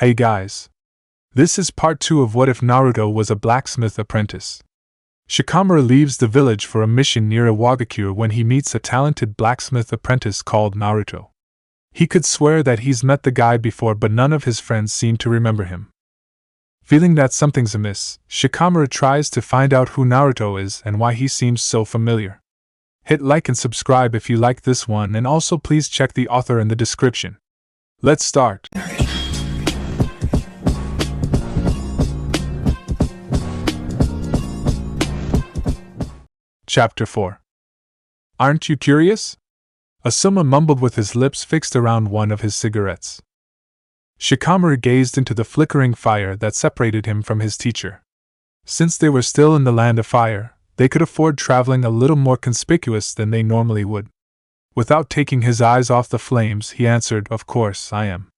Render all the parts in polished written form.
Hey guys. This is part 2 of What If Naruto Was a Blacksmith Apprentice. Shikamaru leaves the village for a mission near Iwagakure when he meets a talented blacksmith apprentice called Naruto. He could swear that he's met the guy before, but none of his friends seem to remember him. Feeling that something's amiss, Shikamaru tries to find out who Naruto is and why he seems so familiar. Hit like and subscribe if you like this one, and also please check the author in the description. Let's start. Chapter 4. Aren't you curious? Asuma mumbled with his lips fixed around one of his cigarettes. Shikamaru gazed into the flickering fire that separated him from his teacher. Since they were still in the land of fire, they could afford traveling a little more conspicuous than they normally would. Without taking his eyes off the flames, he answered, "Of course I am.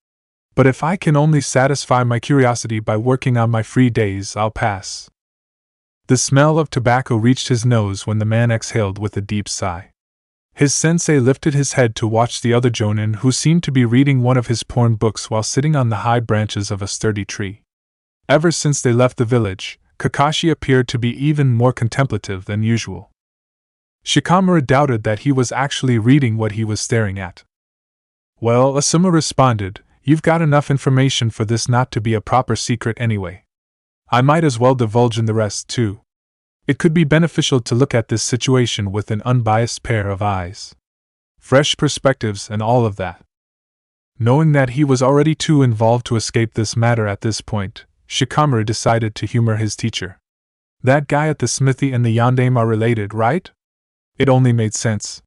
But if I can only satisfy my curiosity by working on my free days, I'll pass." The smell of tobacco reached his nose when the man exhaled with a deep sigh. His sensei lifted his head to watch the other jonin, who seemed to be reading one of his porn books while sitting on the high branches of a sturdy tree. Ever since they left the village, Kakashi appeared to be even more contemplative than usual. Shikamaru doubted that he was actually reading what he was staring at. "Well," Asuma responded, "you've got enough information for this not to be a proper secret anyway. I might as well divulge in the rest, too. It could be beneficial to look at this situation with an unbiased pair of eyes. Fresh perspectives and all of that." Knowing that he was already too involved to escape this matter at this point, Shikamaru decided to humor his teacher. "That guy at the smithy and the yondaime are related, right?" It only made sense.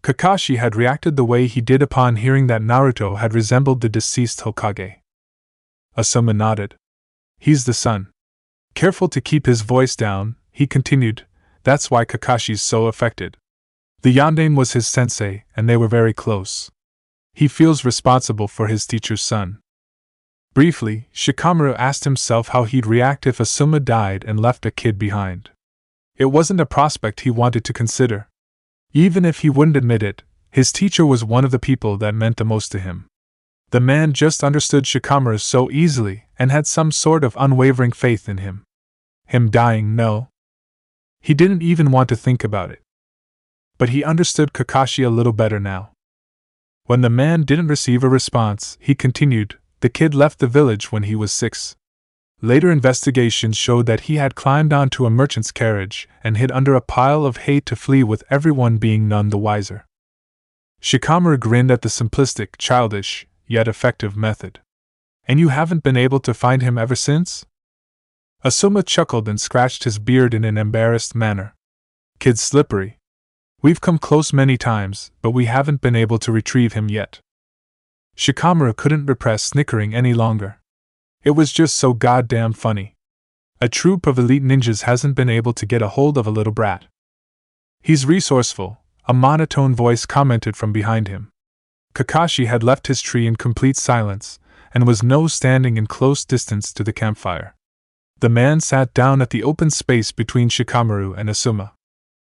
Kakashi had reacted the way he did upon hearing that Naruto had resembled the deceased Hokage. Asuma nodded. "He's the son." Careful to keep his voice down, he continued, "That's why Kakashi's so affected. The yondaime was his sensei, and they were very close. He feels responsible for his teacher's son." Briefly, Shikamaru asked himself how he'd react if Asuma died and left a kid behind. It wasn't a prospect he wanted to consider. Even if he wouldn't admit it, his teacher was one of the people that meant the most to him. The man just understood Shikamaru so easily and had some sort of unwavering faith in him. Him dying, no. He didn't even want to think about it. But he understood Kakashi a little better now. When the man didn't receive a response, he continued, "The kid left the village when he was 6. Later investigations showed that he had climbed onto a merchant's carriage and hid under a pile of hay to flee, with everyone being none the wiser." Shikamaru grinned at the simplistic, childish, yet effective method. "And you haven't been able to find him ever since?" Asuma chuckled and scratched his beard in an embarrassed manner. "Kid's slippery. We've come close many times, but we haven't been able to retrieve him yet." Shikamaru couldn't repress snickering any longer. It was just so goddamn funny. A troupe of elite ninjas hasn't been able to get a hold of a little brat. "He's resourceful," a monotone voice commented from behind him. Kakashi had left his tree in complete silence, and was now standing in close distance to the campfire. The man sat down at the open space between Shikamaru and Asuma.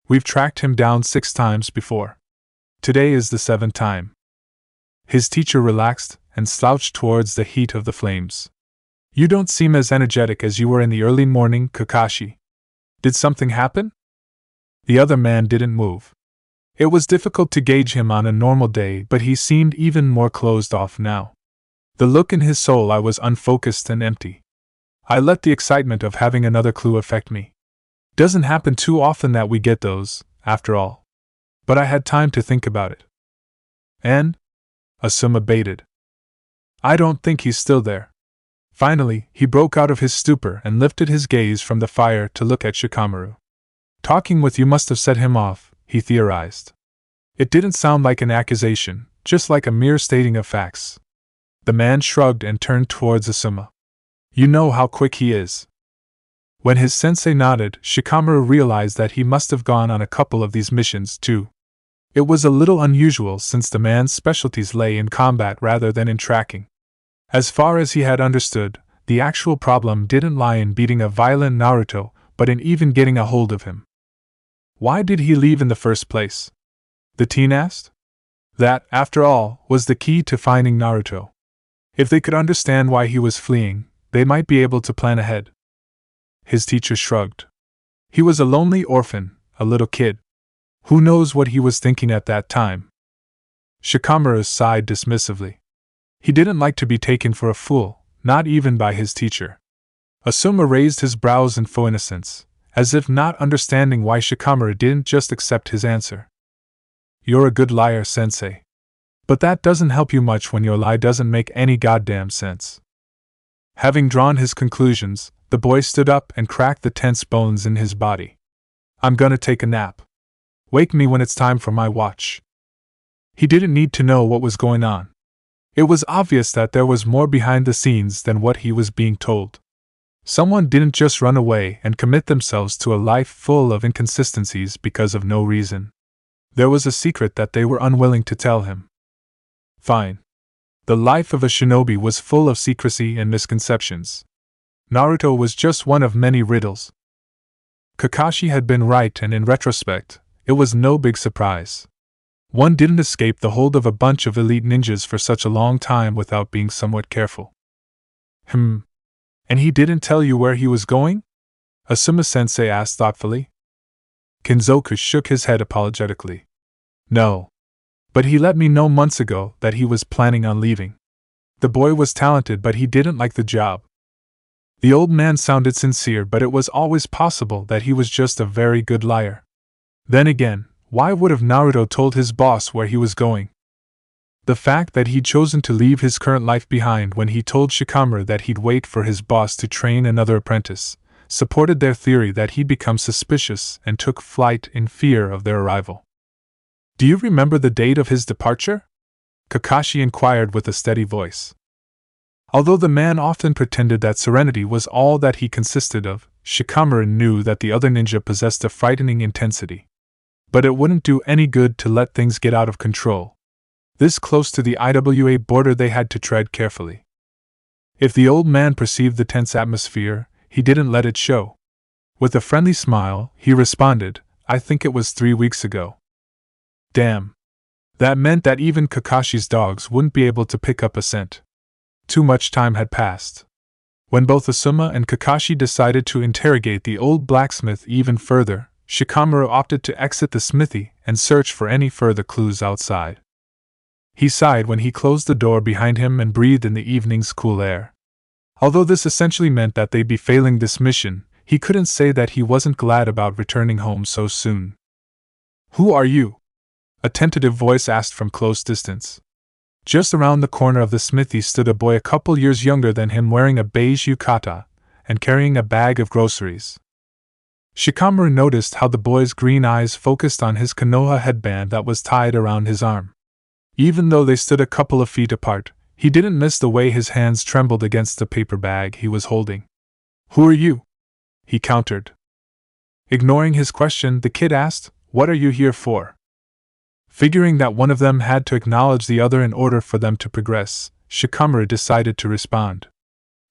"We've tracked him down 6 times before. Today is the 7th time." His teacher relaxed and slouched towards the heat of the flames. "You don't seem as energetic as you were in the early morning, Kakashi. Did something happen?" The other man didn't move. It was difficult to gauge him on a normal day, but he seemed even more closed off now. The look in his soul I was unfocused and empty. I let the excitement of having another clue affect me. Doesn't happen too often that we get those, after all. But I had time to think about it. "And?" Asuma baited. "I don't think he's still there." Finally, he broke out of his stupor and lifted his gaze from the fire to look at Shikamaru. "Talking with you must have set him off," he theorized. It didn't sound like an accusation, just like a mere stating of facts. The man shrugged and turned towards Asuma. "You know how quick he is." When his sensei nodded, Shikamaru realized that he must have gone on a couple of these missions, too. It was a little unusual since the man's specialties lay in combat rather than in tracking. As far as he had understood, the actual problem didn't lie in beating a violent Naruto, but in even getting a hold of him. Why did he leave in the first place? The teen asked. That, after all, was the key to finding Naruto. If they could understand why he was fleeing, they might be able to plan ahead. His teacher shrugged. He was a lonely orphan, a little kid. Who knows what he was thinking at that time? Shikamaru sighed dismissively. He didn't like to be taken for a fool, not even by his teacher. Asuma raised his brows in faux innocence, as if not understanding why Shikamaru didn't just accept his answer. You're a good liar, sensei. But that doesn't help you much when your lie doesn't make any goddamn sense. Having drawn his conclusions, the boy stood up and cracked the tense bones in his body. I'm gonna take a nap. Wake me when it's time for my watch. He didn't need to know what was going on. It was obvious that there was more behind the scenes than what he was being told. Someone didn't just run away and commit themselves to a life full of inconsistencies because of no reason. There was a secret that they were unwilling to tell him. Fine. The life of a shinobi was full of secrecy and misconceptions. Naruto was just one of many riddles. Kakashi had been right, and in retrospect, it was no big surprise. One didn't escape the hold of a bunch of elite ninjas for such a long time without being somewhat careful. And he didn't tell you where he was going? Asuma-sensei asked thoughtfully. Kinzoku shook his head apologetically. No. But he let me know months ago that he was planning on leaving. The boy was talented, but he didn't like the job. The old man sounded sincere, but it was always possible that he was just a very good liar. Then again, why would have Naruto told his boss where he was going? The fact that he'd chosen to leave his current life behind when he told Shikamaru that he'd wait for his boss to train another apprentice supported their theory that he'd become suspicious and took flight in fear of their arrival. Do you remember the date of his departure? Kakashi inquired with a steady voice. Although the man often pretended that serenity was all that he consisted of, Shikamaru knew that the other ninja possessed a frightening intensity. But it wouldn't do any good to let things get out of control. This close to the IWA border, they had to tread carefully. If the old man perceived the tense atmosphere, he didn't let it show. With a friendly smile, he responded, I think it was 3 weeks ago. Damn. That meant that even Kakashi's dogs wouldn't be able to pick up a scent. Too much time had passed. When both Asuma and Kakashi decided to interrogate the old blacksmith even further, Shikamaru opted to exit the smithy and search for any further clues outside. He sighed when he closed the door behind him and breathed in the evening's cool air. Although this essentially meant that they'd be failing this mission, he couldn't say that he wasn't glad about returning home so soon. Who are you? A tentative voice asked from close distance. Just around the corner of the smithy stood a boy a couple years younger than him, wearing a beige yukata and carrying a bag of groceries. Shikamaru noticed how the boy's green eyes focused on his Konoha headband that was tied around his arm. Even though they stood a couple of feet apart, he didn't miss the way his hands trembled against the paper bag he was holding. Who are you? He countered. Ignoring his question, the kid asked, What are you here for? Figuring that one of them had to acknowledge the other in order for them to progress, Shikamaru decided to respond.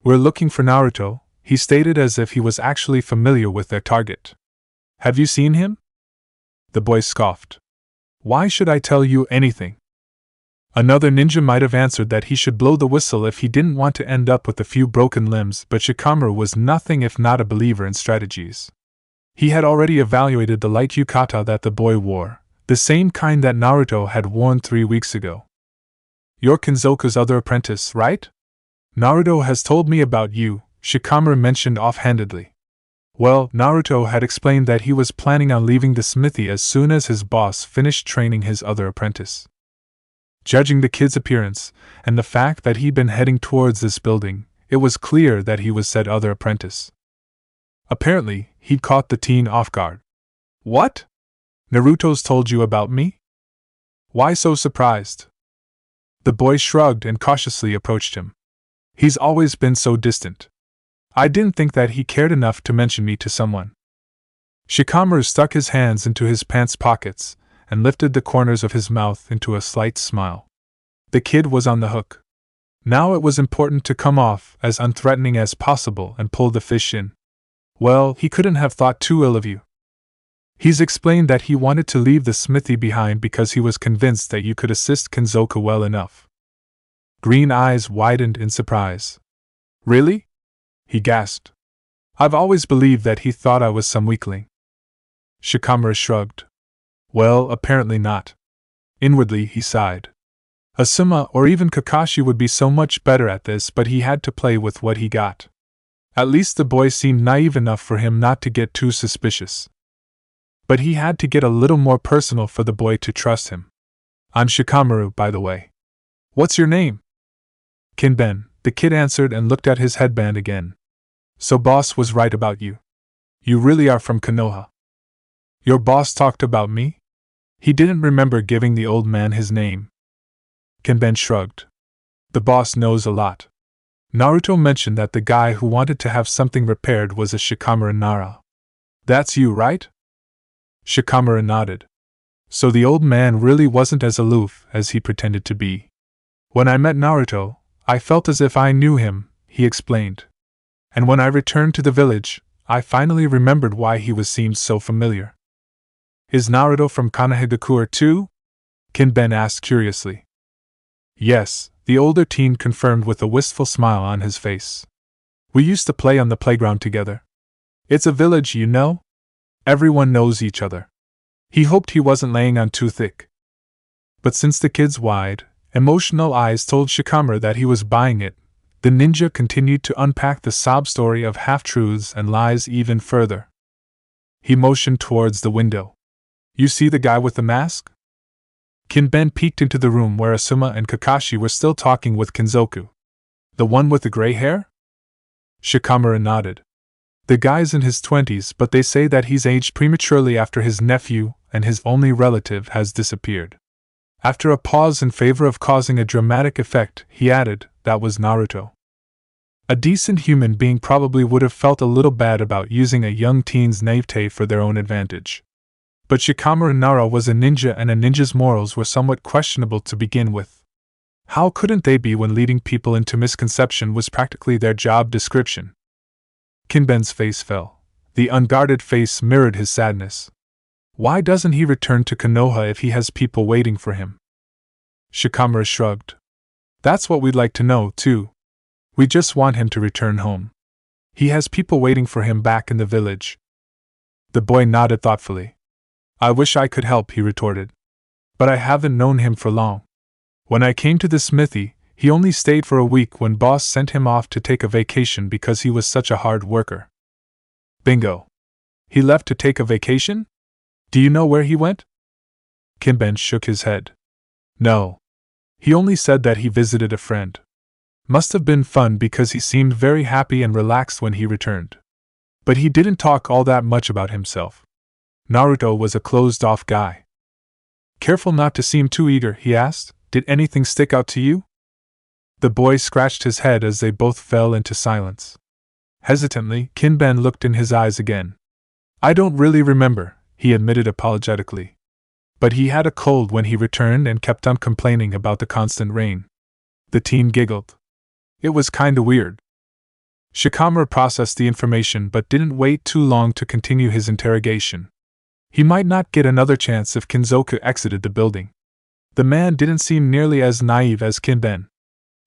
We're looking for Naruto, he stated as if he was actually familiar with their target. Have you seen him? The boy scoffed. Why should I tell you anything? Another ninja might have answered that he should blow the whistle if he didn't want to end up with a few broken limbs, but Shikamaru was nothing if not a believer in strategies. He had already evaluated the light yukata that the boy wore, the same kind that Naruto had worn 3 weeks ago. You're Kinzoku's other apprentice, right? Naruto has told me about you, Shikamaru mentioned offhandedly. Well, Naruto had explained that he was planning on leaving the smithy as soon as his boss finished training his other apprentice. Judging the kid's appearance, and the fact that he'd been heading towards this building, it was clear that he was said other apprentice. Apparently, he'd caught the teen off guard. What? Naruto's told you about me? Why so surprised? The boy shrugged and cautiously approached him. He's always been so distant. I didn't think that he cared enough to mention me to someone. Shikamaru stuck his hands into his pants pockets and lifted the corners of his mouth into a slight smile. The kid was on the hook. Now it was important to come off as unthreatening as possible and pull the fish in. Well, he couldn't have thought too ill of you. He's explained that he wanted to leave the smithy behind because he was convinced that you could assist Kinzoku well enough. green eyes widened in surprise. Really? He gasped. I've always believed that he thought I was some weakling. Shikamaru shrugged. Well, apparently not. Inwardly, he sighed. Asuma or even Kakashi would be so much better at this, but he had to play with what he got. At least the boy seemed naive enough for him not to get too suspicious. But he had to get a little more personal for the boy to trust him. I'm Shikamaru, by the way. What's your name? Kinben, the kid answered and looked at his headband again. So boss was right about you. You really are from Konoha. Your boss talked about me? He didn't remember giving the old man his name. Kinben shrugged. The boss knows a lot. Naruto mentioned that the guy who wanted to have something repaired was a Shikamaru Nara. That's you, right? Shikamaru nodded. So the old man really wasn't as aloof as he pretended to be. When I met Naruto, I felt as if I knew him, he explained. And when I returned to the village, I finally remembered why he seemed so familiar. Is Naruto from Iwagakure too? Kinben asked curiously. Yes, the older teen confirmed with a wistful smile on his face. We used to play on the playground together. It's a village, you know? Everyone knows each other. He hoped he wasn't laying on too thick. But since the kid's wide, emotional eyes told Shikamaru that he was buying it, the ninja continued to unpack the sob story of half-truths and lies even further. He motioned towards the window. You see the guy with the mask? Kinben peeked into the room where Asuma and Kakashi were still talking with Kinzoku. The one with the gray hair? Shikamaru nodded. The guy's in his 20s, but they say that he's aged prematurely after his nephew and his only relative has disappeared. After a pause in favor of causing a dramatic effect, he added, that was Naruto. A decent human being probably would have felt a little bad about using a young teen's naivete for their own advantage. But Shikamaru Nara was a ninja, and a ninja's morals were somewhat questionable to begin with. How couldn't they be when leading people into misconception was practically their job description? Kinben's face fell. The unguarded face mirrored his sadness. Why doesn't he return to Konoha if he has people waiting for him? Shikamaru shrugged. That's what we'd like to know, too. We just want him to return home. He has people waiting for him back in the village. The boy nodded thoughtfully. I wish I could help, he retorted. But I haven't known him for long. When I came to the smithy, he only stayed for a week when boss sent him off to take a vacation because he was such a hard worker. Bingo. He left to take a vacation? Do you know where he went? Kinben shook his head. No. He only said that he visited a friend. Must have been fun because he seemed very happy and relaxed when he returned. But he didn't talk all that much about himself. Naruto was a closed-off guy. Careful not to seem too eager, he asked. Did anything stick out to you? The boy scratched his head as they both fell into silence. Hesitantly, Kinben looked in his eyes again. I don't really remember, he admitted apologetically. But he had a cold when he returned and kept on complaining about the constant rain. The teen giggled. It was kinda weird. Shikamaru processed the information but didn't wait too long to continue his interrogation. He might not get another chance if Kinzoku exited the building. The man didn't seem nearly as naive as Kinben.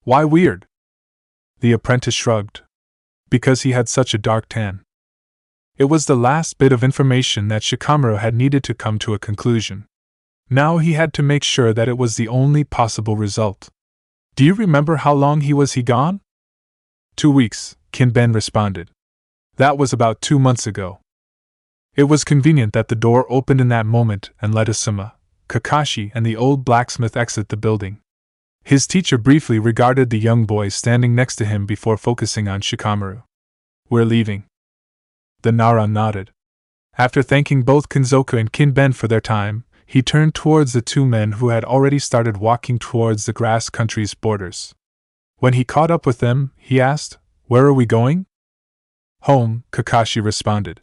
Why weird? The apprentice shrugged. Because he had such a dark tan. It was the last bit of information that Shikamaru had needed to come to a conclusion. Now he had to make sure that it was the only possible result. Do you remember how long he was gone? 2 weeks, Kinben responded. That was about 2 months ago. It was convenient that the door opened in that moment and let Asuma, Kakashi, and the old blacksmith exit the building. His teacher briefly regarded the young boy standing next to him before focusing on Shikamaru. We're leaving. The Nara nodded. After thanking both Kinzoku and Kinben for their time, he turned towards the two men who had already started walking towards the grass country's borders. When he caught up with them, he asked, Where are we going? Home, Kakashi responded.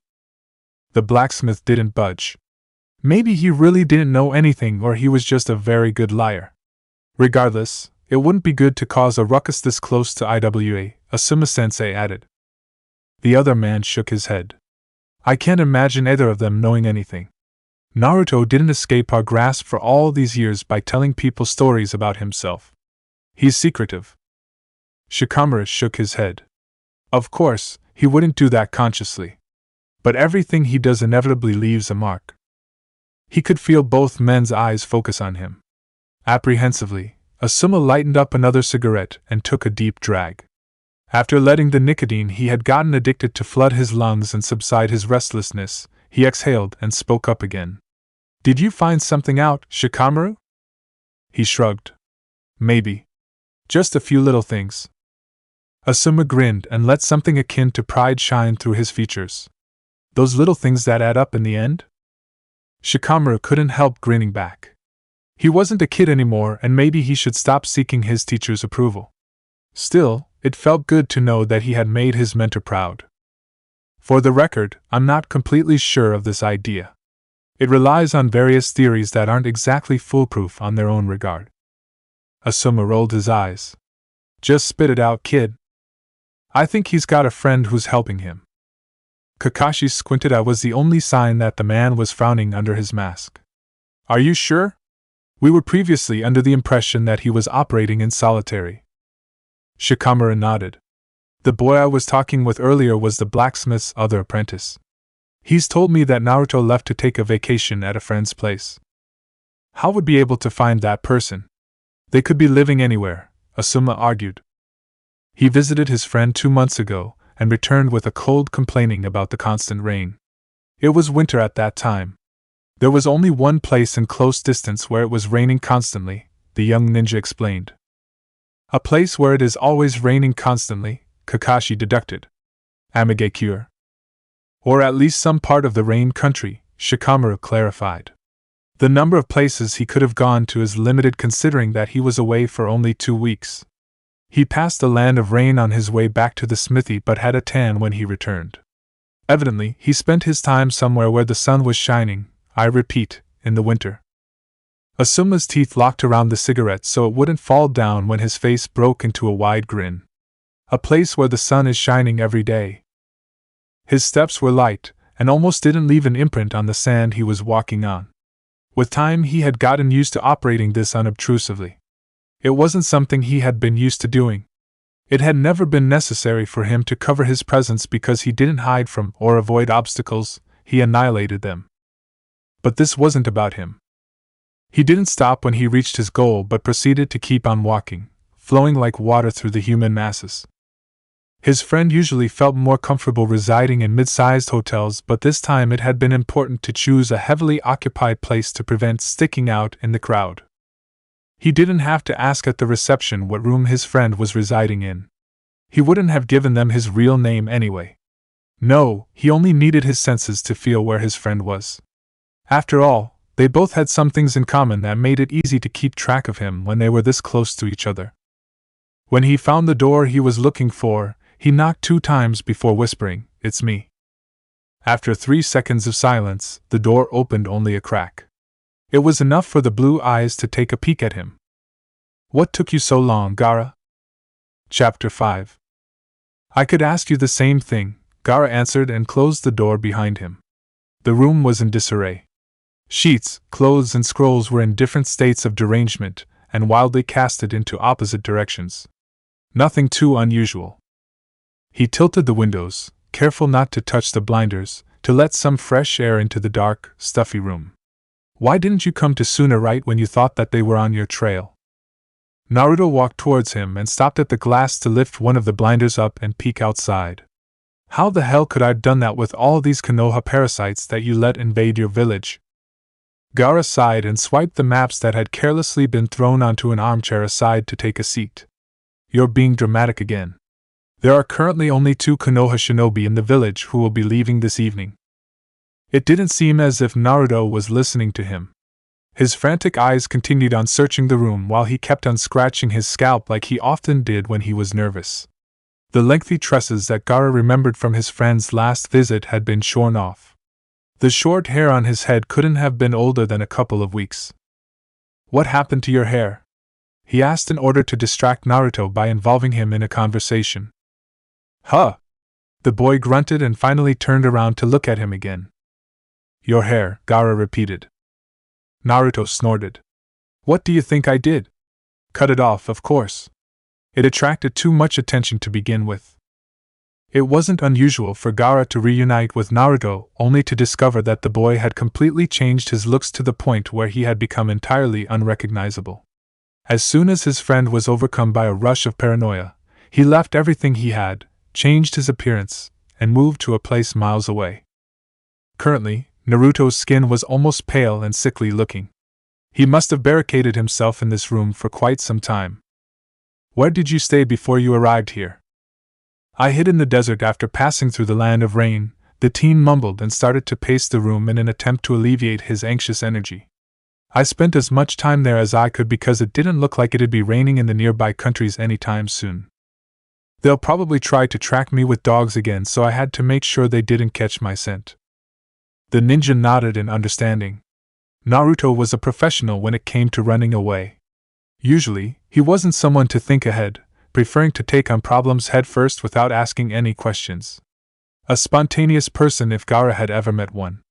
The blacksmith didn't budge. Maybe he really didn't know anything, or he was just a very good liar. Regardless, it wouldn't be good to cause a ruckus this close to Iwa, Asuma-sensei added. The other man shook his head. I can't imagine either of them knowing anything. Naruto didn't escape our grasp for all these years by telling people stories about himself. He's secretive. Shikamaru shook his head. Of course, he wouldn't do that consciously. But everything he does inevitably leaves a mark. He could feel both men's eyes focus on him. Apprehensively, Asuma lightened up another cigarette and took a deep drag. After letting the nicotine he had gotten addicted to flood his lungs and subside his restlessness, he exhaled and spoke up again. Did you find something out, Shikamaru? He shrugged. Maybe. Just a few little things. Asuma grinned and let something akin to pride shine through his features. Those little things that add up in the end? Shikamaru couldn't help grinning back. He wasn't a kid anymore, and maybe he should stop seeking his teacher's approval. Still, it felt good to know that he had made his mentor proud. For the record, I'm not completely sure of this idea. It relies on various theories that aren't exactly foolproof on their own regard. Asuma rolled his eyes. Just spit it out, kid. I think he's got a friend who's helping him. Kakashi squinted. I was the only sign that the man was frowning under his mask. Are you sure? We were previously under the impression that he was operating in solitary. Shikamaru nodded. The boy I was talking with earlier was the blacksmith's other apprentice. He's told me that Naruto left to take a vacation at a friend's place. How would be able to find that person? They could be living anywhere, Asuma argued. He visited his friend 2 months ago, and returned with a cold complaining about the constant rain. It was winter at that time. There was only one place in close distance where it was raining constantly, the young ninja explained. A place where it is always raining constantly, Kakashi deducted. Iwagakure. Or at least some part of the rain country, Shikamaru clarified. The number of places he could have gone to is limited considering that he was away for only 2 weeks. He passed the land of rain on his way back to the smithy but had a tan when he returned. Evidently, he spent his time somewhere where the sun was shining, I repeat, in the winter. Asuma's teeth locked around the cigarette so it wouldn't fall down when his face broke into a wide grin. A place where the sun is shining every day. His steps were light, and almost didn't leave an imprint on the sand he was walking on. With time he had gotten used to operating this unobtrusively. It wasn't something he had been used to doing. It had never been necessary for him to cover his presence because he didn't hide from or avoid obstacles, he annihilated them. But this wasn't about him. He didn't stop when he reached his goal but proceeded to keep on walking, flowing like water through the human masses. His friend usually felt more comfortable residing in mid-sized hotels, but this time it had been important to choose a heavily occupied place to prevent sticking out in the crowd. He didn't have to ask at the reception what room his friend was residing in. He wouldn't have given them his real name anyway. No, he only needed his senses to feel where his friend was. After all, they both had some things in common that made it easy to keep track of him when they were this close to each other. When he found the door he was looking for, he knocked 2 times before whispering, "It's me." After 3 seconds of silence, the door opened only a crack. It was enough for the blue eyes to take a peek at him. "What took you so long, Gaara?" Chapter 5. "I could ask you the same thing," Gaara answered and closed the door behind him. The room was in disarray. Sheets, clothes and scrolls were in different states of derangement, and wildly casted into opposite directions. Nothing too unusual. He tilted the windows, careful not to touch the blinders, to let some fresh air into the dark, stuffy room. "Why didn't you come to Suna right when you thought that they were on your trail?" Naruto walked towards him and stopped at the glass to lift one of the blinders up and peek outside. "How the hell could I have done that with all these Konoha parasites that you let invade your village?" Gaara sighed and swiped the maps that had carelessly been thrown onto an armchair aside to take a seat. "You're being dramatic again. There are currently only 2 Konoha shinobi in the village who will be leaving this evening." It didn't seem as if Naruto was listening to him. His frantic eyes continued on searching the room while he kept on scratching his scalp like he often did when he was nervous. The lengthy tresses that Gaara remembered from his friend's last visit had been shorn off. The short hair on his head couldn't have been older than a couple of weeks. "What happened to your hair?" he asked in order to distract Naruto by involving him in a conversation. "Huh!" The boy grunted and finally turned around to look at him again. "Your hair," Gaara repeated. Naruto snorted. "What do you think I did?" Cut it off, of course. It attracted too much attention to begin with. It wasn't unusual for Gaara to reunite with Naruto only to discover that the boy had completely changed his looks to the point where he had become entirely unrecognizable. As soon as his friend was overcome by a rush of paranoia, he left everything he had, changed his appearance, and moved to a place miles away. Currently, Naruto's skin was almost pale and sickly looking. He must have barricaded himself in this room for quite some time. Where did you stay before you arrived here? I hid in the desert after passing through the land of rain, the teen mumbled and started to pace the room in an attempt to alleviate his anxious energy. I spent as much time there as I could because it didn't look like it'd be raining in the nearby countries anytime soon. They'll probably try to track me with dogs again, so I had to make sure they didn't catch my scent. The ninja nodded in understanding. Naruto was a professional when it came to running away. Usually, he wasn't someone to think ahead, preferring to take on problems head first without asking any questions. A spontaneous person if Gaara had ever met one.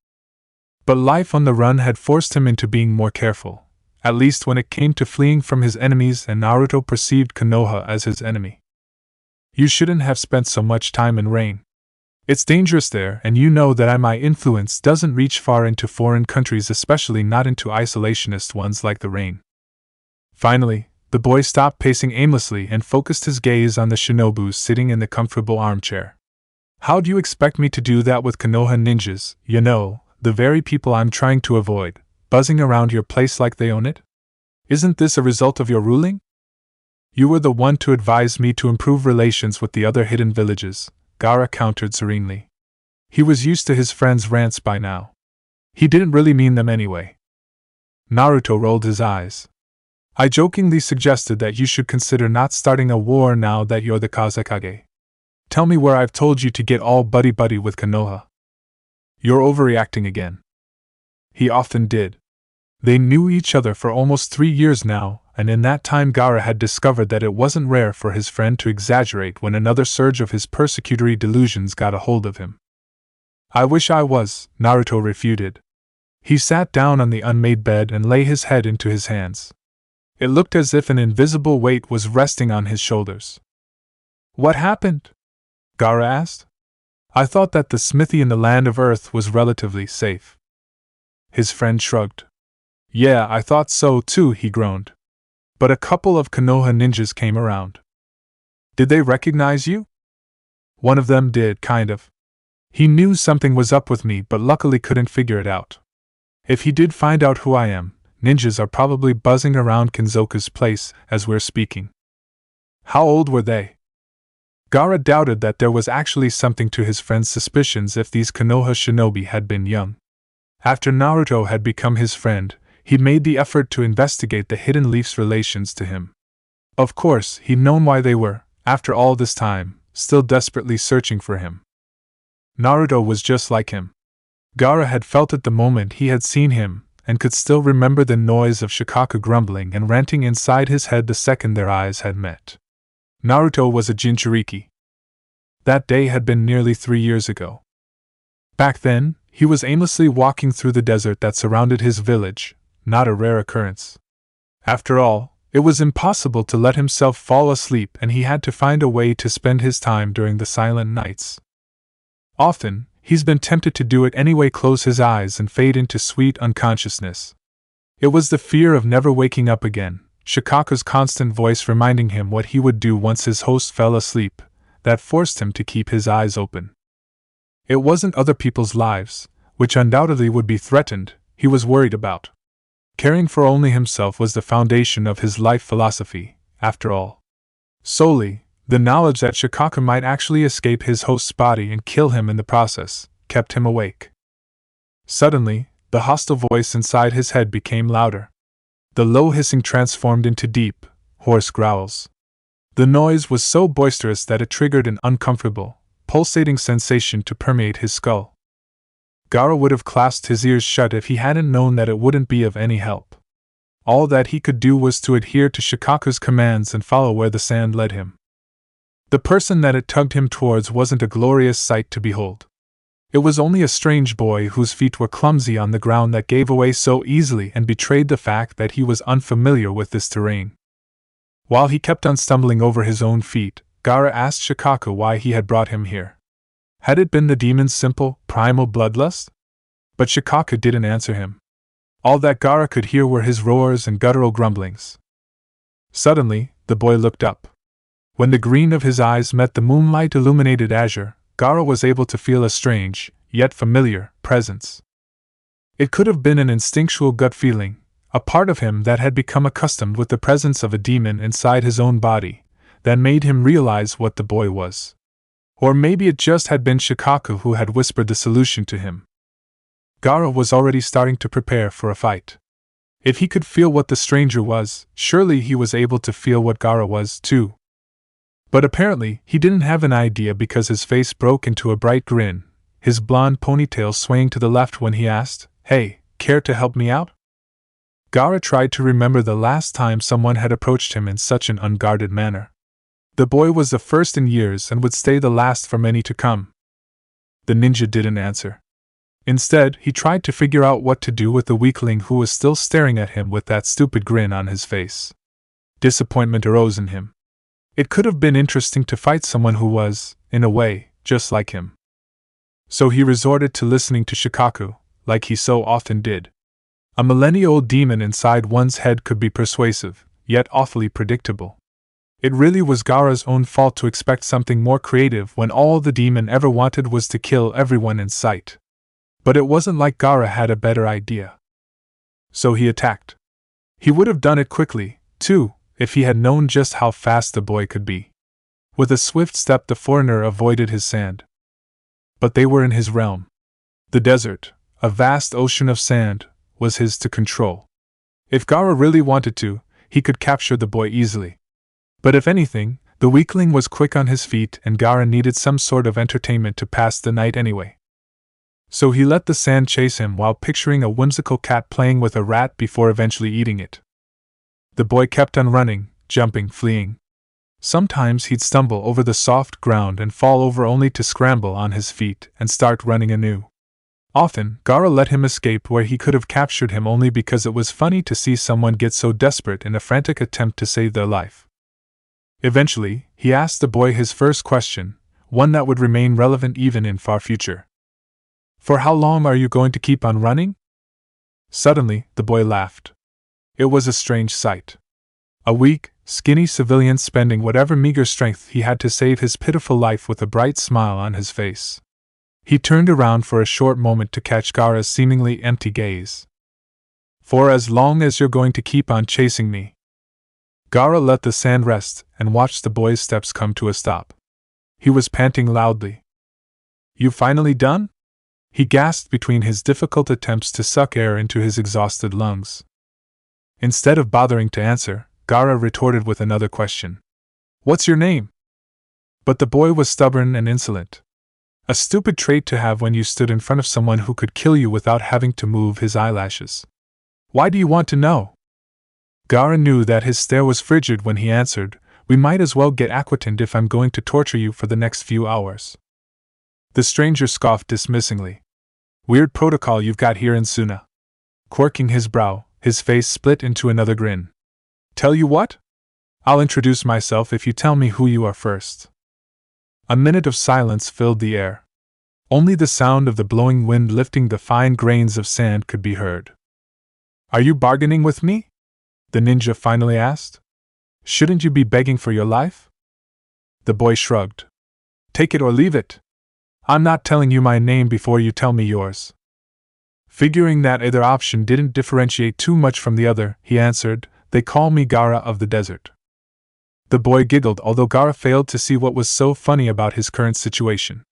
But life on the run had forced him into being more careful, at least when it came to fleeing from his enemies, and Naruto perceived Konoha as his enemy. You shouldn't have spent so much time in rain. It's dangerous there, and you know that my influence doesn't reach far into foreign countries, especially not into isolationist ones like the rain. Finally, the boy stopped pacing aimlessly and focused his gaze on the shinobus sitting in the comfortable armchair. How do you expect me to do that with Konoha ninjas, you know, the very people I'm trying to avoid, buzzing around your place like they own it? Isn't this a result of your ruling? You were the one to advise me to improve relations with the other hidden villages, Gaara countered serenely. He was used to his friend's rants by now. He didn't really mean them anyway. Naruto rolled his eyes. I jokingly suggested that you should consider not starting a war now that you're the Kazekage. Tell me where I've told you to get all buddy-buddy with Konoha. You're overreacting again. He often did. They knew each other for almost 3 years now, and in that time Gaara had discovered that it wasn't rare for his friend to exaggerate when another surge of his persecutory delusions got a hold of him. I wish I was, Naruto refuted. He sat down on the unmade bed and lay his head into his hands. It looked as if an invisible weight was resting on his shoulders. What happened? Gaara asked. I thought that the smithy in the land of Earth was relatively safe. His friend shrugged. Yeah, I thought so too, he groaned. But a couple of Konoha ninjas came around. Did they recognize you? One of them did, kind of. He knew something was up with me but luckily couldn't figure it out. If he did find out who I am, ninjas are probably buzzing around Kinzoku's place as we're speaking. How old were they? Gaara doubted that there was actually something to his friend's suspicions if these Konoha shinobi had been young. After Naruto had become his friend, he'd made the effort to investigate the Hidden Leaf's relations to him. Of course, he'd known why they were, after all this time, still desperately searching for him. Naruto was just like him. Gaara had felt it the moment he had seen him, and could still remember the noise of Shikamaru grumbling and ranting inside his head the second their eyes had met. Naruto was a Jinchuriki. That day had been nearly 3 years ago. Back then, he was aimlessly walking through the desert that surrounded his village, not a rare occurrence. After all, it was impossible to let himself fall asleep, and he had to find a way to spend his time during the silent nights. Often, he's been tempted to do it anyway, close his eyes and fade into sweet unconsciousness. It was the fear of never waking up again, Shikamaru's constant voice reminding him what he would do once his host fell asleep, that forced him to keep his eyes open. It wasn't other people's lives, which undoubtedly would be threatened, he was worried about. Caring for only himself was the foundation of his life philosophy, after all. Solely, the knowledge that Shikamaru might actually escape his host's body and kill him in the process kept him awake. Suddenly, the hostile voice inside his head became louder. The low hissing transformed into deep, hoarse growls. The noise was so boisterous that it triggered an uncomfortable, pulsating sensation to permeate his skull. Gaara would have clasped his ears shut if he hadn't known that it wouldn't be of any help. All that he could do was to adhere to Shikamaru's commands and follow where the sand led him. The person that it tugged him towards wasn't a glorious sight to behold. It was only a strange boy whose feet were clumsy on the ground that gave away so easily and betrayed the fact that he was unfamiliar with this terrain. While he kept on stumbling over his own feet, Gaara asked Shikaku why he had brought him here. Had it been the demon's simple, primal bloodlust? But Shikaku didn't answer him. All that Gaara could hear were his roars and guttural grumblings. Suddenly, the boy looked up. When the green of his eyes met the moonlight-illuminated azure, Gaara was able to feel a strange, yet familiar, presence. It could have been an instinctual gut feeling, a part of him that had become accustomed with the presence of a demon inside his own body, that made him realize what the boy was. Or maybe it just had been Shikaku who had whispered the solution to him. Gaara was already starting to prepare for a fight. If he could feel what the stranger was, surely he was able to feel what Gaara was, too. But apparently, he didn't have an idea because his face broke into a bright grin, his blonde ponytail swaying to the left when he asked, "Hey, care to help me out?" Gaara tried to remember the last time someone had approached him in such an unguarded manner. The boy was the first in years and would stay the last for many to come. The ninja didn't answer. Instead, he tried to figure out what to do with the weakling who was still staring at him with that stupid grin on his face. Disappointment arose in him. It could have been interesting to fight someone who was, in a way, just like him. So he resorted to listening to Shikaku, like he so often did. A millennia-old demon inside one's head could be persuasive, yet awfully predictable. It really was Gaara's own fault to expect something more creative when all the demon ever wanted was to kill everyone in sight. But it wasn't like Gaara had a better idea. So he attacked. He would have done it quickly, too, if he had known just how fast the boy could be. With a swift step the foreigner avoided his sand. But they were in his realm. The desert, a vast ocean of sand, was his to control. If Gaara really wanted to, he could capture the boy easily. But if anything, the weakling was quick on his feet and Gaara needed some sort of entertainment to pass the night anyway. So he let the sand chase him while picturing a whimsical cat playing with a rat before eventually eating it. The boy kept on running, jumping, fleeing. Sometimes he'd stumble over the soft ground and fall over only to scramble on his feet and start running anew. Often, Gaara let him escape where he could have captured him only because it was funny to see someone get so desperate in a frantic attempt to save their life. Eventually, he asked the boy his first question, one that would remain relevant even in far future. "For how long are you going to keep on running?" Suddenly, the boy laughed. It was a strange sight. A weak, skinny civilian spending whatever meager strength he had to save his pitiful life with a bright smile on his face. He turned around for a short moment to catch Gaara's seemingly empty gaze. "For as long as you're going to keep on chasing me." Gaara let the sand rest and watched the boy's steps come to a stop. He was panting loudly. "You finally done?" he gasped between his difficult attempts to suck air into his exhausted lungs. Instead of bothering to answer, Gaara retorted with another question. "What's your name?" But the boy was stubborn and insolent. A stupid trait to have when you stood in front of someone who could kill you without having to move his eyelashes. "Why do you want to know?" Gaara knew that his stare was frigid when he answered, "We might as well get acquainted if I'm going to torture you for the next few hours." The stranger scoffed dismissingly. "Weird protocol you've got here in Suna." Quirking his brow, his face split into another grin. "Tell you what? I'll introduce myself if you tell me who you are first." A minute of silence filled the air. Only the sound of the blowing wind lifting the fine grains of sand could be heard. "Are you bargaining with me?" the ninja finally asked. "Shouldn't you be begging for your life?" The boy shrugged. "Take it or leave it. I'm not telling you my name before you tell me yours." Figuring that either option didn't differentiate too much from the other, he answered, "They call me Gaara of the desert." The boy giggled, although Gaara failed to see what was so funny about his current situation.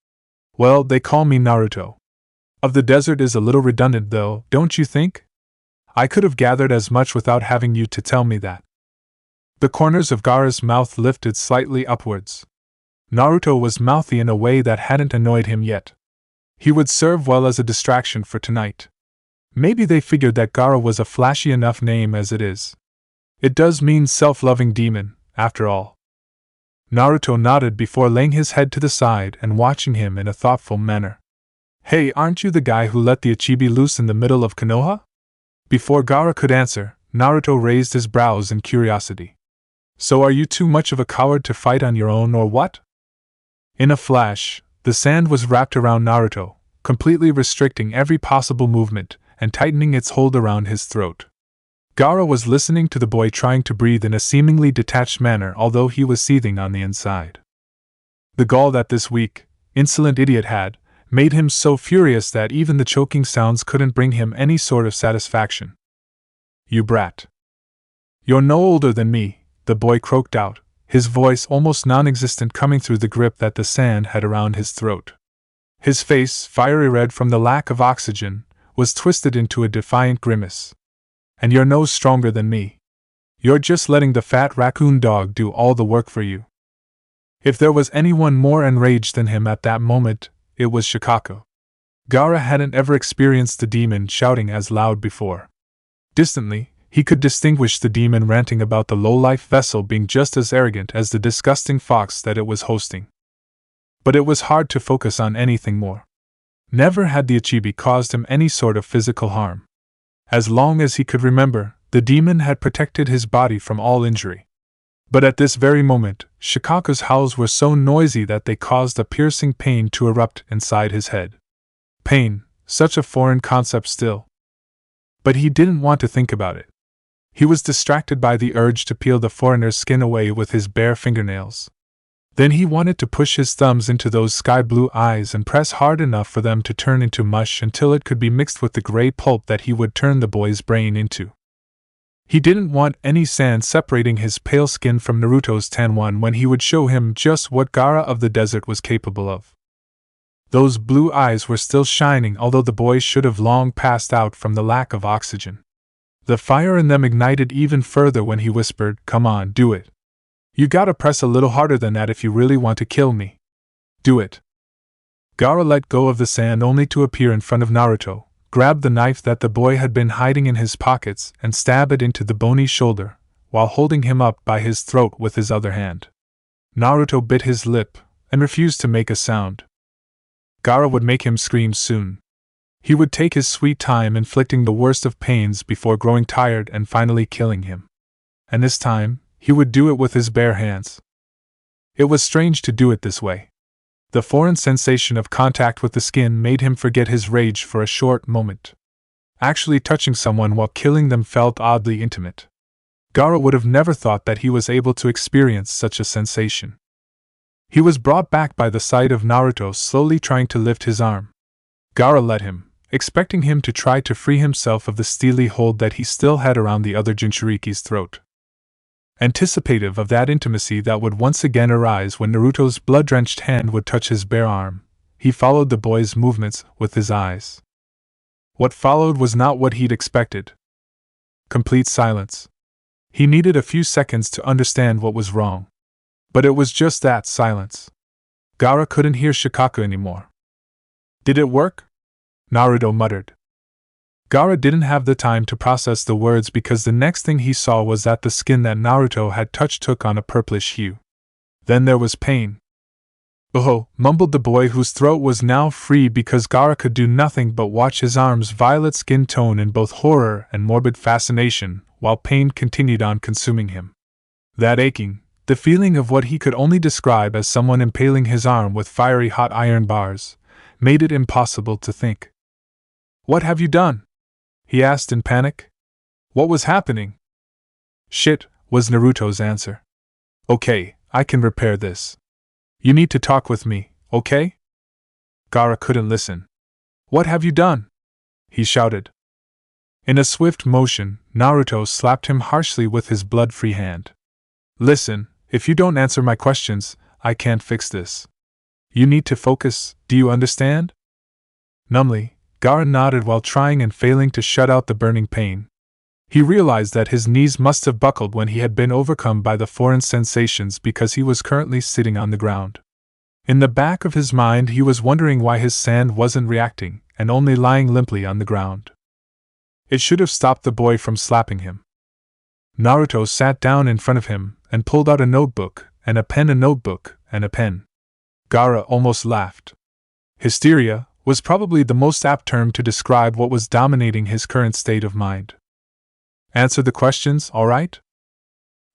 "Well, they call me Naruto. Of the desert is a little redundant though, don't you think? I could have gathered as much without having you to tell me that." The corners of Gaara's mouth lifted slightly upwards. Naruto was mouthy in a way that hadn't annoyed him yet. He would serve well as a distraction for tonight. Maybe they figured that Gaara was a flashy enough name as it is. It does mean self-loving demon, after all. Naruto nodded before laying his head to the side and watching him in a thoughtful manner. "Hey, aren't you the guy who let the Ichibi loose in the middle of Konoha?" Before Gaara could answer, Naruto raised his brows in curiosity. So are you too much of a coward to fight on your own or what? In a flash, the sand was wrapped around Naruto, completely restricting every possible movement and tightening its hold around his throat. Gaara was listening to the boy trying to breathe in a seemingly detached manner, although he was seething on the inside. The gall that this weak, insolent idiot had made him so furious that even the choking sounds couldn't bring him any sort of satisfaction. You brat. You're no older than me, the boy croaked out, his voice almost non-existent coming through the grip that the sand had around his throat. His face, fiery red from the lack of oxygen, was twisted into a defiant grimace. And you're no stronger than me. You're just letting the fat raccoon dog do all the work for you. If there was anyone more enraged than him at that moment, it was Shikamaru. Gaara hadn't ever experienced the demon shouting as loud before. Distantly, he could distinguish the demon ranting about the low-life vessel being just as arrogant as the disgusting fox that it was hosting. But it was hard to focus on anything more. Never had the Ichibi caused him any sort of physical harm. As long as he could remember, the demon had protected his body from all injury. But at this very moment, Shikamaru's howls were so noisy that they caused a piercing pain to erupt inside his head. Pain, such a foreign concept still. But he didn't want to think about it. He was distracted by the urge to peel the foreigner's skin away with his bare fingernails. Then he wanted to push his thumbs into those sky-blue eyes and press hard enough for them to turn into mush until it could be mixed with the gray pulp that he would turn the boy's brain into. He didn't want any sand separating his pale skin from Naruto's tan one when he would show him just what Gaara of the desert was capable of. Those blue eyes were still shining, although the boy should have long passed out from the lack of oxygen. The fire in them ignited even further when he whispered, "Come on, do it. You gotta press a little harder than that if you really want to kill me. Do it." Gaara let go of the sand only to appear in front of Naruto, grab the knife that the boy had been hiding in his pockets and stab it into the bony shoulder, while holding him up by his throat with his other hand. Naruto bit his lip and refused to make a sound. Gaara would make him scream soon. He would take his sweet time inflicting the worst of pains before growing tired and finally killing him. And this time, he would do it with his bare hands. It was strange to do it this way. The foreign sensation of contact with the skin made him forget his rage for a short moment. Actually touching someone while killing them felt oddly intimate. Gaara would have never thought that he was able to experience such a sensation. He was brought back by the sight of Naruto slowly trying to lift his arm. Gaara let him, expecting him to try to free himself of the steely hold that he still had around the other Jinchuriki's throat. Anticipative of that intimacy that would once again arise when Naruto's blood-drenched hand would touch his bare arm, he followed the boy's movements with his eyes. What followed was not what he'd expected. Complete silence. He needed a few seconds to understand what was wrong. But it was just that, silence. Gaara couldn't hear Shikamaru anymore. "Did it work?" Naruto muttered. Gaara didn't have the time to process the words because the next thing he saw was that the skin that Naruto had touched took on a purplish hue. Then there was pain. "Oh," mumbled the boy whose throat was now free because Gaara could do nothing but watch his arm's violet skin tone in both horror and morbid fascination, while pain continued on consuming him. That aching, the feeling of what he could only describe as someone impaling his arm with fiery hot iron bars, made it impossible to think. "What have you done?" he asked in panic. "What was happening?" "Shit," was Naruto's answer. "Okay, I can repair this. You need to talk with me, okay?" Gaara couldn't listen. "What have you done?" he shouted. In a swift motion, Naruto slapped him harshly with his blood-free hand. "Listen, if you don't answer my questions, I can't fix this. You need to focus, do you understand?" Numbly, Gaara nodded while trying and failing to shut out the burning pain. He realized that his knees must have buckled when he had been overcome by the foreign sensations because he was currently sitting on the ground. In the back of his mind he was wondering why his sand wasn't reacting and only lying limply on the ground. It should have stopped the boy from slapping him. Naruto sat down in front of him and pulled out a notebook and a pen, a notebook and a pen. Gaara almost laughed. Hysteria was probably the most apt term to describe what was dominating his current state of mind. "Answer the questions, all right?"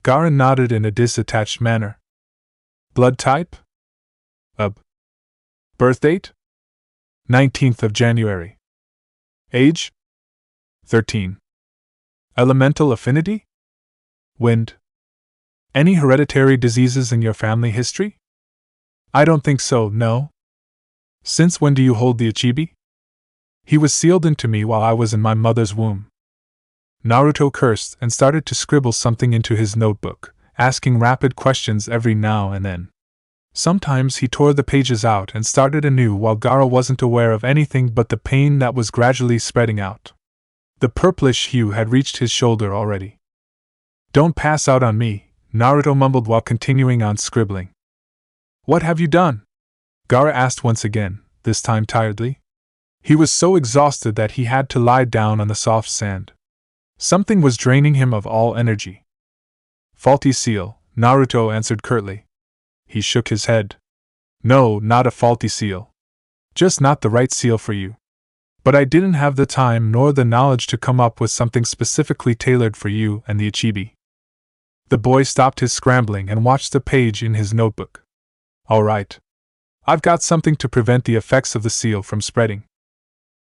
Gaara nodded in a disattached manner. Blood type? Birth date? 19th of January. Age? 13. Elemental affinity? Wind. Any hereditary diseases in your family history? I don't think so, no. Since when do you hold the Ichibi? He was sealed into me while I was in my mother's womb. Naruto cursed and started to scribble something into his notebook, asking rapid questions every now and then. Sometimes he tore the pages out and started anew while Gaara wasn't aware of anything but the pain that was gradually spreading out. The purplish hue had reached his shoulder already. Don't pass out on me, Naruto mumbled while continuing on scribbling. What have you done? Gaara asked once again, this time tiredly. He was so exhausted that he had to lie down on the soft sand. Something was draining him of all energy. Faulty seal, Naruto answered curtly. He shook his head. No, not a faulty seal. Just not the right seal for you. But I didn't have the time nor the knowledge to come up with something specifically tailored for you and the Ichibi. The boy stopped his scrambling and watched the page in his notebook. All right. I've got something to prevent the effects of the seal from spreading.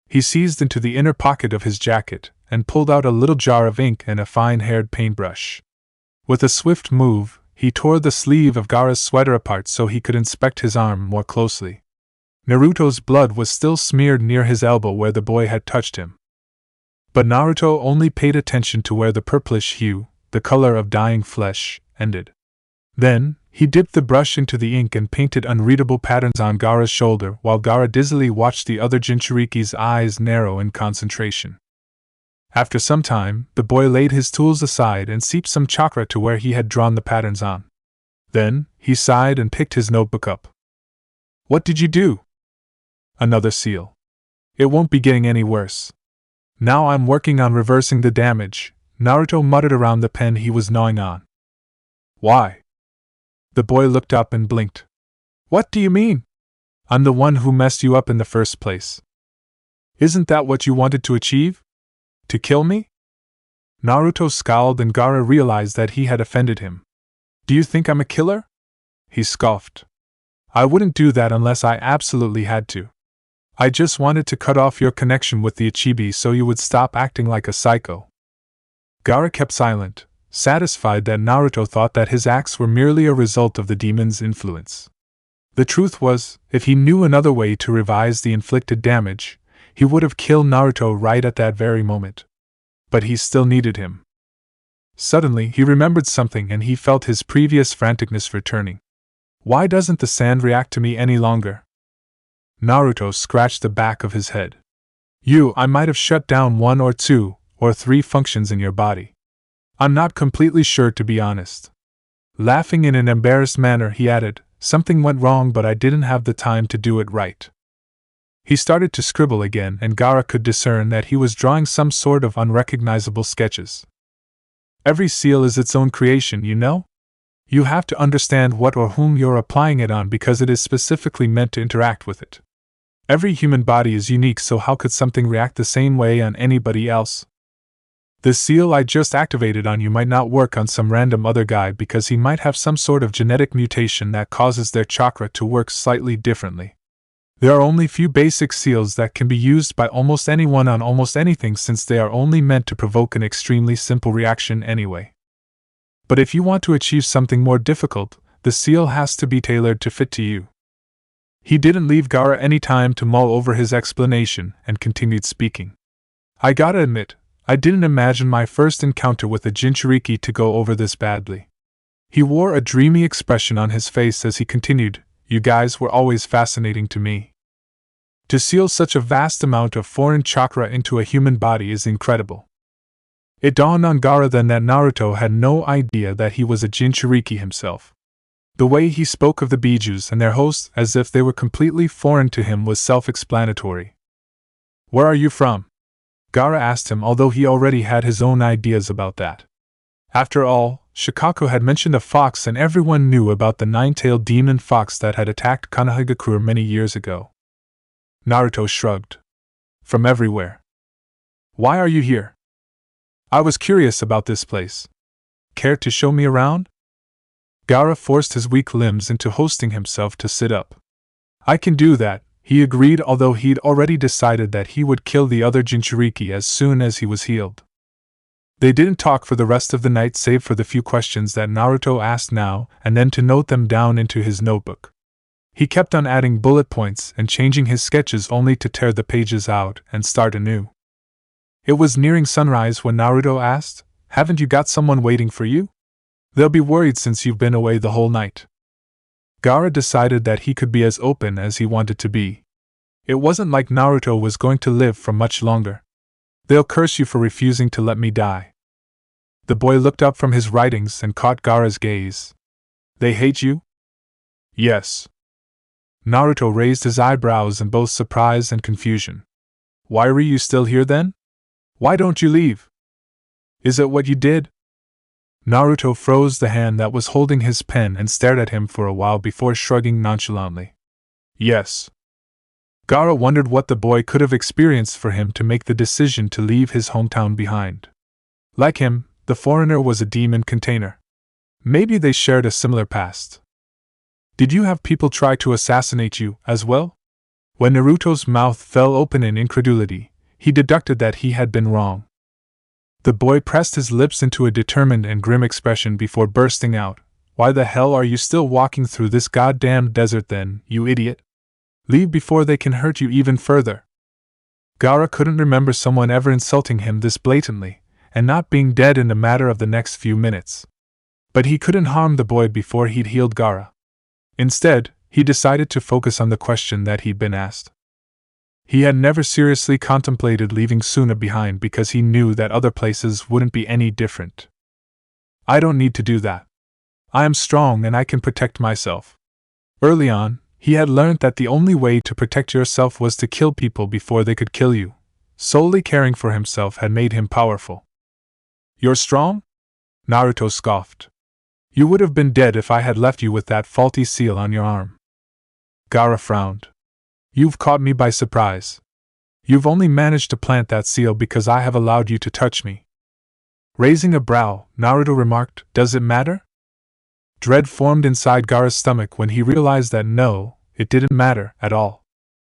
He seized into the inner pocket of his jacket and pulled out a little jar of ink and a fine-haired paintbrush. With a swift move, he tore the sleeve of Gaara's sweater apart so he could inspect his arm more closely. Naruto's blood was still smeared near his elbow where the boy had touched him. But Naruto only paid attention to where the purplish hue, the color of dying flesh, ended. Then, he dipped the brush into the ink and painted unreadable patterns on Gaara's shoulder while Gaara dizzily watched the other Jinchuriki's eyes narrow in concentration. After some time, the boy laid his tools aside and seeped some chakra to where he had drawn the patterns on. Then, he sighed and picked his notebook up. What did you do? Another seal. It won't be getting any worse. Now I'm working on reversing the damage, Naruto muttered around the pen he was gnawing on. Why? The boy looked up and blinked. What do you mean? I'm the one who messed you up in the first place. Isn't that what you wanted to achieve? To kill me? Naruto scowled and Gaara realized that he had offended him. Do you think I'm a killer? He scoffed. I wouldn't do that unless I absolutely had to. I just wanted to cut off your connection with the Ichibi so you would stop acting like a psycho. Gaara kept silent, satisfied that Naruto thought that his acts were merely a result of the demon's influence. The truth was, if he knew another way to revise the inflicted damage, he would have killed Naruto right at that very moment. But he still needed him. Suddenly, he remembered something and he felt his previous franticness returning. Why doesn't the sand react to me any longer? Naruto scratched the back of his head. I might have shut down 1 or 2 or 3 functions in your body. I'm not completely sure, to be honest. Laughing in an embarrassed manner, he added, something went wrong but I didn't have the time to do it right. He started to scribble again and Gaara could discern that he was drawing some sort of unrecognizable sketches. Every seal is its own creation, you know? You have to understand what or whom you're applying it on because it is specifically meant to interact with it. Every human body is unique, so how could something react the same way on anybody else? The seal I just activated on you might not work on some random other guy because he might have some sort of genetic mutation that causes their chakra to work slightly differently. There are only few basic seals that can be used by almost anyone on almost anything since they are only meant to provoke an extremely simple reaction anyway. But if you want to achieve something more difficult, the seal has to be tailored to fit to you. He didn't leave Gaara any time to mull over his explanation and continued speaking. I gotta admit, I didn't imagine my first encounter with a Jinchuriki to go over this badly. He wore a dreamy expression on his face as he continued, you guys were always fascinating to me. To seal such a vast amount of foreign chakra into a human body is incredible. It dawned on Gaara then that Naruto had no idea that he was a Jinchuriki himself. The way he spoke of the Bijus and their hosts as if they were completely foreign to him was self-explanatory. Where are you from? Gaara asked him, although he already had his own ideas about that. After all, Shikamaru had mentioned a fox and everyone knew about the 9-tailed demon fox that had attacked Iwagakure many years ago. Naruto shrugged. From everywhere. Why are you here? I was curious about this place. Care to show me around? Gaara forced his weak limbs into hosting himself to sit up. I can do that, he agreed, although he'd already decided that he would kill the other Jinchuriki as soon as he was healed. They didn't talk for the rest of the night save for the few questions that Naruto asked now and then to note them down into his notebook. He kept on adding bullet points and changing his sketches only to tear the pages out and start anew. It was nearing sunrise when Naruto asked, "Haven't you got someone waiting for you? They'll be worried since you've been away the whole night." Gaara decided that he could be as open as he wanted to be. It wasn't like Naruto was going to live for much longer. "They'll curse you for refusing to let me die." The boy looked up from his writings and caught Gaara's gaze. "They hate you?" "Yes." Naruto raised his eyebrows in both surprise and confusion. "Why are you still here then? Why don't you leave? Is it what you did?" Naruto froze the hand that was holding his pen and stared at him for a while before shrugging nonchalantly. "Yes." Gaara wondered what the boy could have experienced for him to make the decision to leave his hometown behind. Like him, the foreigner was a demon container. Maybe they shared a similar past. "Did you have people try to assassinate you, as well?" When Naruto's mouth fell open in incredulity, he deduced that he had been wrong. The boy pressed his lips into a determined and grim expression before bursting out, "Why the hell are you still walking through this goddamn desert then, you idiot? Leave before they can hurt you even further." Gaara couldn't remember someone ever insulting him this blatantly, and not being dead in a matter of the next few minutes. But he couldn't harm the boy before he'd healed Gaara. Instead, he decided to focus on the question that he'd been asked. He had never seriously contemplated leaving Suna behind because he knew that other places wouldn't be any different. "I don't need to do that. I am strong and I can protect myself." Early on, he had learned that the only way to protect yourself was to kill people before they could kill you. Solely caring for himself had made him powerful. "You're strong?" Naruto scoffed. "You would have been dead if I had left you with that faulty seal on your arm." Gaara frowned. "You've caught me by surprise. You've only managed to plant that seal because I have allowed you to touch me." Raising a brow, Naruto remarked, "Does it matter?" Dread formed inside Gaara's stomach when he realized that no, it didn't matter at all.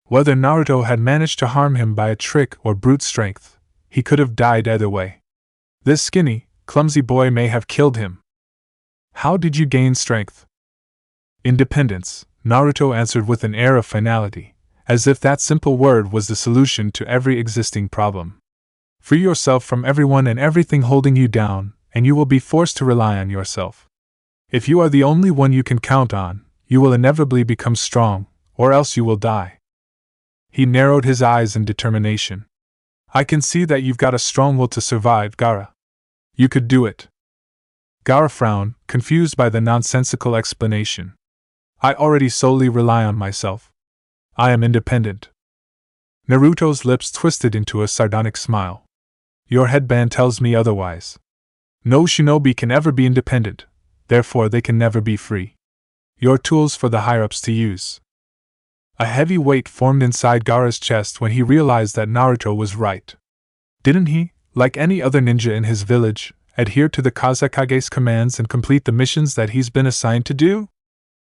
Whether Naruto had managed to harm him by a trick or brute strength, he could have died either way. This skinny, clumsy boy may have killed him. "How did you gain strength?" "Independence," Naruto answered with an air of finality, as if that simple word was the solution to every existing problem. "Free yourself from everyone and everything holding you down, and you will be forced to rely on yourself. If you are the only one you can count on, you will inevitably become strong, or else you will die." He narrowed his eyes in determination. "I can see that you've got a strong will to survive, Gaara. You could do it." Gaara frowned, confused by the nonsensical explanation. "I already solely rely on myself. I am independent." Naruto's lips twisted into a sardonic smile. "Your headband tells me otherwise. No shinobi can ever be independent, therefore they can never be free. You're tools for the higher-ups to use." A heavy weight formed inside Gaara's chest when he realized that Naruto was right. Didn't he, like any other ninja in his village, adhere to the Kazekage's commands and complete the missions that he's been assigned to do?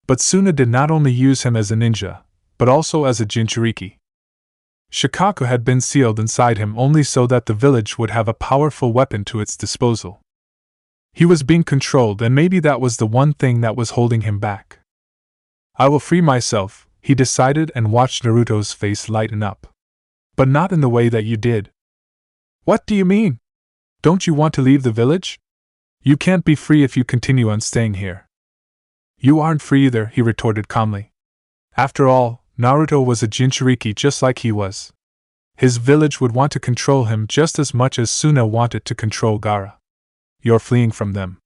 But Suna did not only use him as a ninja, but also as a Jinchuriki. Shikaku had been sealed inside him only so that the village would have a powerful weapon to its disposal. He was being controlled, and maybe that was the one thing that was holding him back. "I will free myself," he decided, and watched Naruto's face lighten up. "But not in the way that you did." "What do you mean? Don't you want to leave the village? You can't be free if you continue on staying here." "You aren't free either," he retorted calmly. After all, Naruto was a Jinchuriki just like he was. His village would want to control him just as much as Suna wanted to control Gaara. "You're fleeing from them."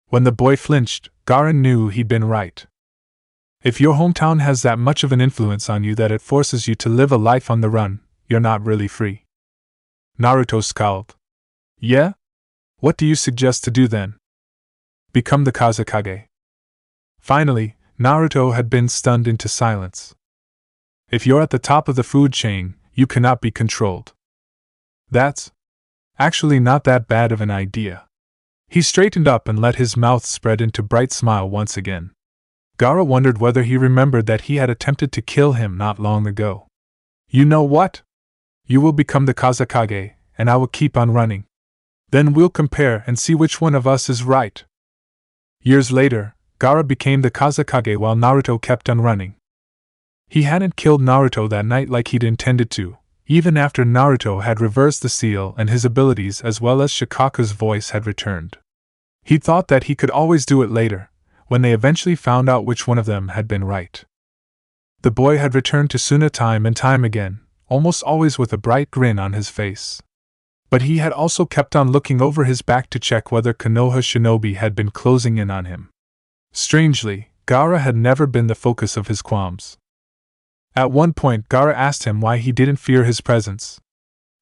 When the boy flinched, Gaara knew he'd been right. If your hometown has that much of an influence on you that it forces you to live a life on the run, you're not really free. Naruto scowled. "Yeah? What do you suggest to do then?" "Become the Kazekage." Finally, Naruto had been stunned into silence. "If you're at the top of the food chain, you cannot be controlled." "That's actually not that bad of an idea." He straightened up and let his mouth spread into a bright smile once again. Gaara wondered whether he remembered that he had attempted to kill him not long ago. You know what? You will become the Kazekage, and I will keep on running. Then we'll compare and see which one of us is right. Years later, Gaara became the Kazekage while Naruto kept on running. He hadn't killed Naruto that night like he'd intended to, even after Naruto had reversed the seal and his abilities as well as Shikaku's voice had returned. He thought that he could always do it later, when they eventually found out which one of them had been right. The boy had returned to Suna time and time again, almost always with a bright grin on his face. But he had also kept on looking over his back to check whether Konoha Shinobi had been closing in on him. Strangely, Gaara had never been the focus of his qualms. At one point, Gaara asked him why he didn't fear his presence.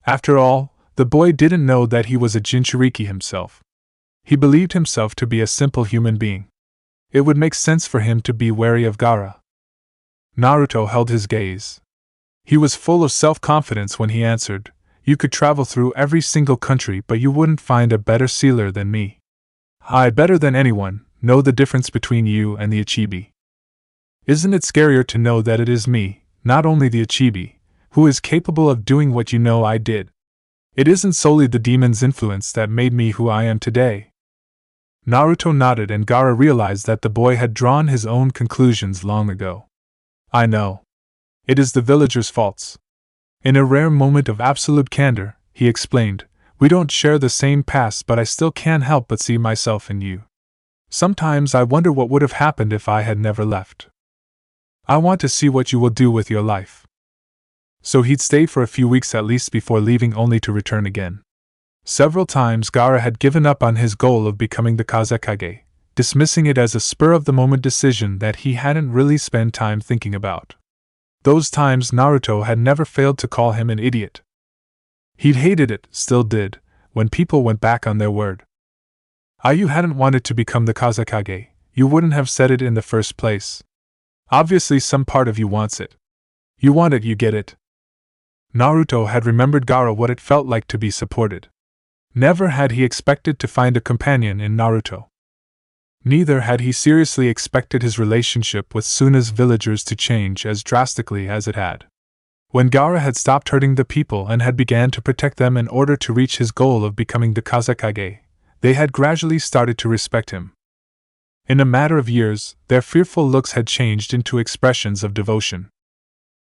After all, the boy didn't know that he was a Jinchuriki himself. He believed himself to be a simple human being. It would make sense for him to be wary of Gaara. Naruto held his gaze. He was full of self-confidence when he answered, "You could travel through every single country, but you wouldn't find a better sealer than me. I, better than anyone, know the difference between you and the Ichibi. Isn't it scarier to know that it is me, not only the Ichibi, who is capable of doing what you know I did? It isn't solely the demon's influence that made me who I am today." Naruto nodded and Gaara realized that the boy had drawn his own conclusions long ago. "I know. It is the villagers' faults." In a rare moment of absolute candor, he explained, "We don't share the same past, but I still can't help but see myself in you. Sometimes I wonder what would have happened if I had never left. I want to see what you will do with your life." So he'd stay for a few weeks at least before leaving, only to return again. Several times Gaara had given up on his goal of becoming the Kazekage, dismissing it as a spur-of-the-moment decision that he hadn't really spent time thinking about. Those times Naruto had never failed to call him an idiot. He'd hated it, still did, when people went back on their word. You hadn't wanted to become the Kazekage, you wouldn't have said it in the first place. Obviously some part of you wants it. You want it, you get it. Naruto had remembered Gaara what it felt like to be supported. Never had he expected to find a companion in Naruto. Neither had he seriously expected his relationship with Suna's villagers to change as drastically as it had. When Gaara had stopped hurting the people and had began to protect them in order to reach his goal of becoming the Kazekage, they had gradually started to respect him. In a matter of years, their fearful looks had changed into expressions of devotion.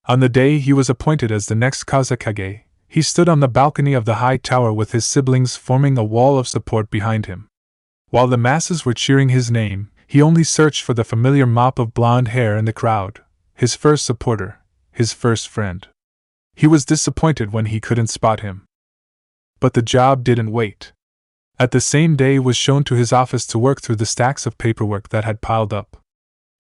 On the day he was appointed as the next Kazekage, he stood on the balcony of the high tower with his siblings forming a wall of support behind him. While the masses were cheering his name, he only searched for the familiar mop of blonde hair in the crowd, his first supporter, his first friend. He was disappointed when he couldn't spot him. But the job didn't wait. At the same day was shown to his office to work through the stacks of paperwork that had piled up.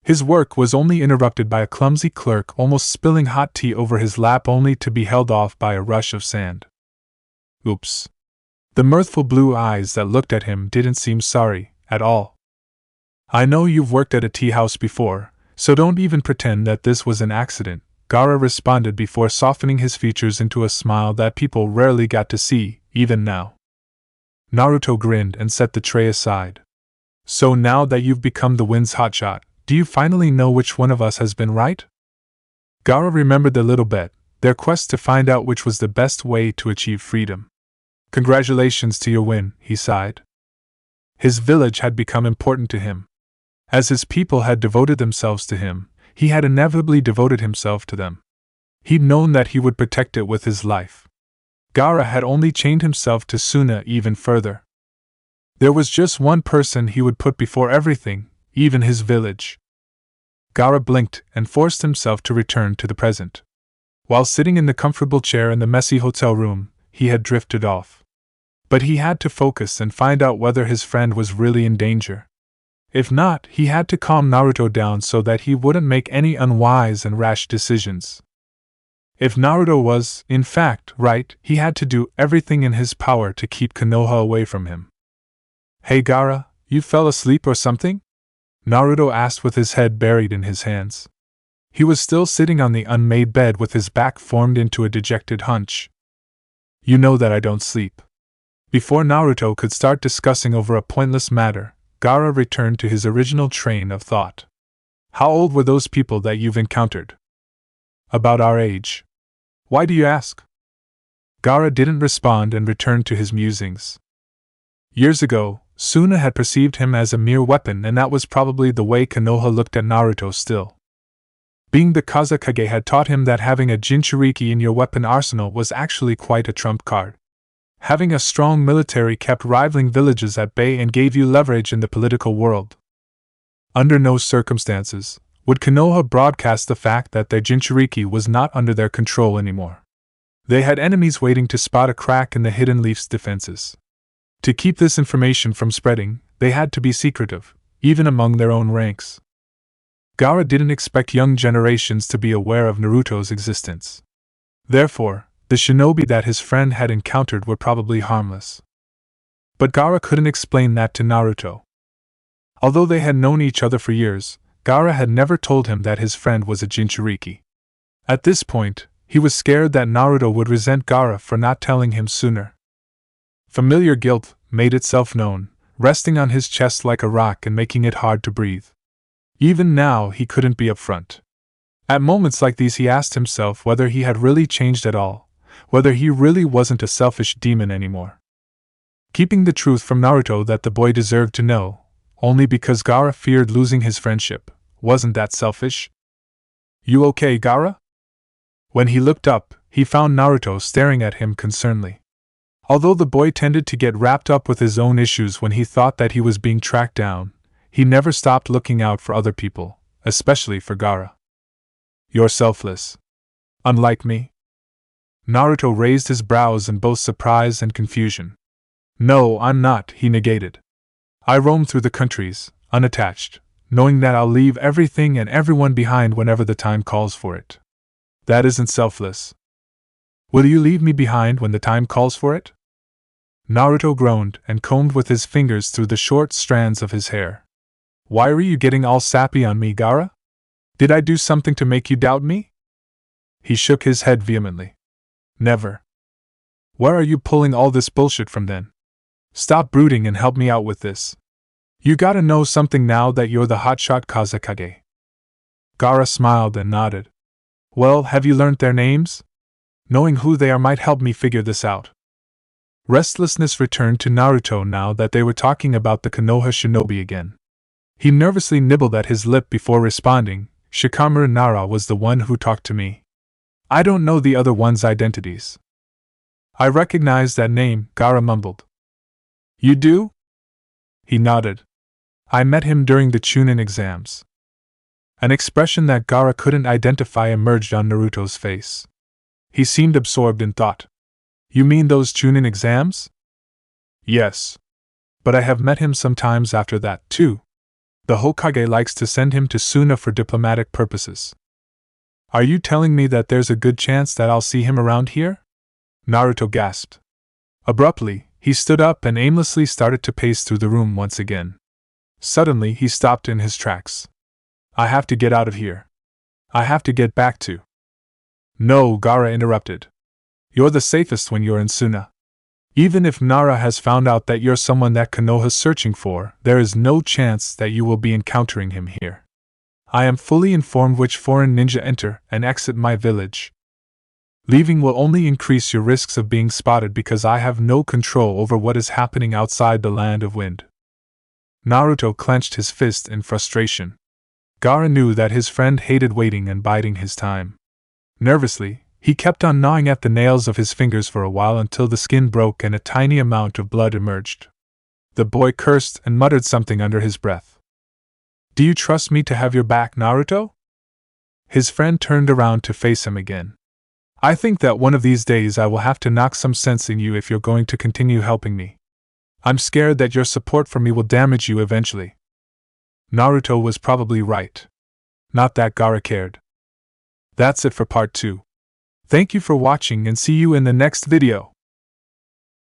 His work was only interrupted by a clumsy clerk almost spilling hot tea over his lap, only to be held off by a rush of sand. Oops. The mirthful blue eyes that looked at him didn't seem sorry, at all. "I know you've worked at a tea house before, so don't even pretend that this was an accident," Gaara responded before softening his features into a smile that people rarely got to see, even now. Naruto grinned and set the tray aside. "So now that you've become the wind's hotshot, do you finally know which one of us has been right?" Gaara remembered the little bet, their quest to find out which was the best way to achieve freedom. "Congratulations to your win," he sighed. His village had become important to him. As his people had devoted themselves to him, he had inevitably devoted himself to them. He'd known that he would protect it with his life. Gaara had only chained himself to Suna even further. There was just one person he would put before everything, even his village. Gaara blinked and forced himself to return to the present. While sitting in the comfortable chair in the messy hotel room, he had drifted off. But he had to focus and find out whether his friend was really in danger. If not, he had to calm Naruto down so that he wouldn't make any unwise and rash decisions. If Naruto was, in fact, right, he had to do everything in his power to keep Konoha away from him. "Hey Gaara, you fell asleep or something?" Naruto asked with his head buried in his hands. He was still sitting on the unmade bed with his back formed into a dejected hunch. "You know that I don't sleep. Before Naruto could start discussing over a pointless matter, Gaara returned to his original train of thought. How old were those people that you've encountered? About our age. Why do you ask? Gaara didn't respond and returned to his musings. Years ago, Suna had perceived him as a mere weapon, and that was probably the way Konoha looked at Naruto still. Being the Kazekage had taught him that having a Jinchuriki in your weapon arsenal was actually quite a trump card. Having a strong military kept rivaling villages at bay and gave you leverage in the political world. Under no circumstances would Konoha broadcast the fact that their Jinchuriki was not under their control anymore. They had enemies waiting to spot a crack in the Hidden Leaf's defenses. To keep this information from spreading, they had to be secretive, even among their own ranks. Gaara didn't expect young generations to be aware of Naruto's existence. Therefore, the shinobi that his friend had encountered were probably harmless. But Gaara couldn't explain that to Naruto. Although they had known each other for years, Gaara had never told him that his friend was a Jinchuriki. At this point, he was scared that Naruto would resent Gaara for not telling him sooner. Familiar guilt made itself known, resting on his chest like a rock and making it hard to breathe. Even now he couldn't be upfront. At moments like these he asked himself whether he had really changed at all, whether he really wasn't a selfish demon anymore. Keeping the truth from Naruto that the boy deserved to know, only because Gaara feared losing his friendship, wasn't that selfish? You okay, Gaara? When he looked up, he found Naruto staring at him concernedly. Although the boy tended to get wrapped up with his own issues when he thought that he was being tracked down, he never stopped looking out for other people, especially for Gaara. You're selfless. Unlike me? Naruto raised his brows in both surprise and confusion. No, I'm not, he negated. I roam through the countries, unattached, knowing that I'll leave everything and everyone behind whenever the time calls for it. That isn't selfless. Will you leave me behind when the time calls for it? Naruto groaned and combed with his fingers through the short strands of his hair. Why are you getting all sappy on me, Gaara? Did I do something to make you doubt me? He shook his head vehemently. Never. Where are you pulling all this bullshit from then? Stop brooding and help me out with this. You gotta know something now that you're the hotshot Kazekage. Gaara smiled and nodded. Well, have you learned their names? Knowing who they are might help me figure this out. Restlessness returned to Naruto now that they were talking about the Konoha shinobi again. He nervously nibbled at his lip before responding, Shikamaru Nara was the one who talked to me. I don't know the other one's identities. I recognize that name, Gaara mumbled. You do? He nodded. I met him during the Chunin exams. An expression that Gaara couldn't identify emerged on Naruto's face. He seemed absorbed in thought. You mean those Chunin exams? Yes. But I have met him sometimes after that, too. The Hokage likes to send him to Suna for diplomatic purposes. Are you telling me that there's a good chance that I'll see him around here? Naruto gasped. Abruptly, he stood up and aimlessly started to pace through the room once again. Suddenly, he stopped in his tracks. I have to get out of here. I have to get back to. No, Gaara interrupted. You're the safest when you're in Suna. Even if Nara has found out that you're someone that Konoha's searching for, there is no chance that you will be encountering him here. I am fully informed which foreign ninja enter and exit my village. Leaving will only increase your risks of being spotted because I have no control over what is happening outside the land of wind. Naruto clenched his fist in frustration. Gaara knew that his friend hated waiting and biding his time. Nervously, he kept on gnawing at the nails of his fingers for a while until the skin broke and a tiny amount of blood emerged. The boy cursed and muttered something under his breath. Do you trust me to have your back, Naruto? His friend turned around to face him again. I think that one of these days I will have to knock some sense in you if you're going to continue helping me. I'm scared that your support for me will damage you eventually. Naruto was probably right. Not that Gaara cared. That's it for part 2. Thank you for watching and see you in the next video.